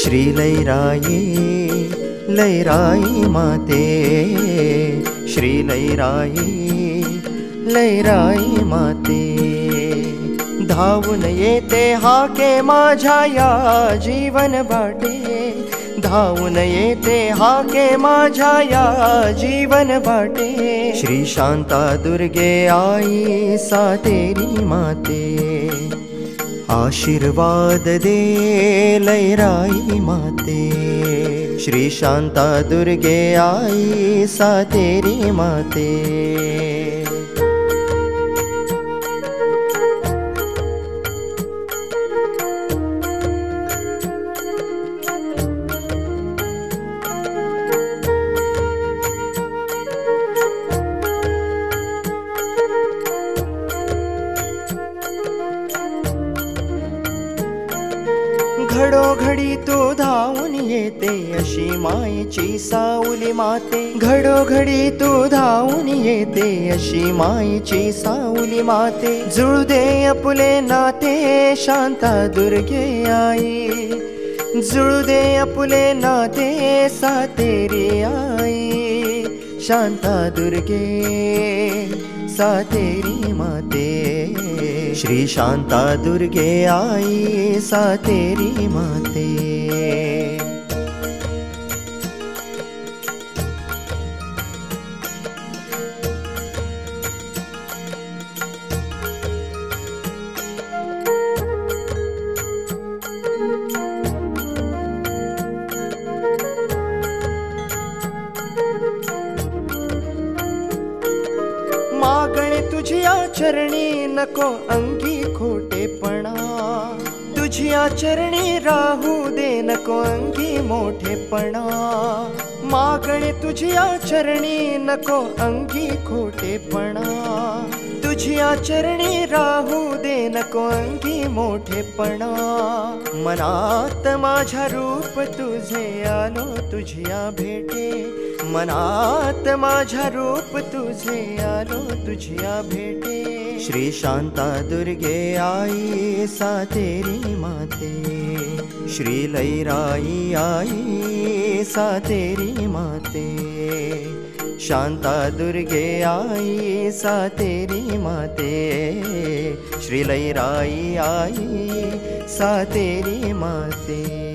श्री लैराई लैराई माते, श्री लैराई लैराई माते। धावून येते हाके माझ्या या जीवन बाटे, धावून येते हाके माझ्या या जीवन बाटे। श्री शांता दुर्गे आई सातेरी माते, आशीर्वाद दे लैराई माते। श्री शांता दुर्गे आई सातेरी माते। घडोघडी तू धावून येते अशी मायेची सावली माते, घडोघडी तू धावून येते अशी मायेची सावली माते। जुळू दे आपुले नाते शांता दुर्गे आई, जुळू दे आपुले नाते सातेरी आई। शांता दुर्गे सातेरी माते, श्री शांता दुर्गे आई सातेरी माते। मागणे तुझ्या चरणी नको अंगी खोटेपणा, तुझ्या चरणी राहू दे नको अंगी मोठेपणा। मागणे तुझ्या चरणी नको अंगी खोटेपणा, तुझ्या चरणी राहू दे नको अंगी मोठेपणा। मनात माझ्या रूप तुझे आलो तुझ्या भेटे, मनात माझ्या रूप तुझे आलो तुझ्या भेटे। श्री शांता दुर्गे आई सातेरी माते, श्री लैराई आई सातेरी माते। शांता दुर्गे आई सातेरी माते, श्री लैराई आई सातेरी माते।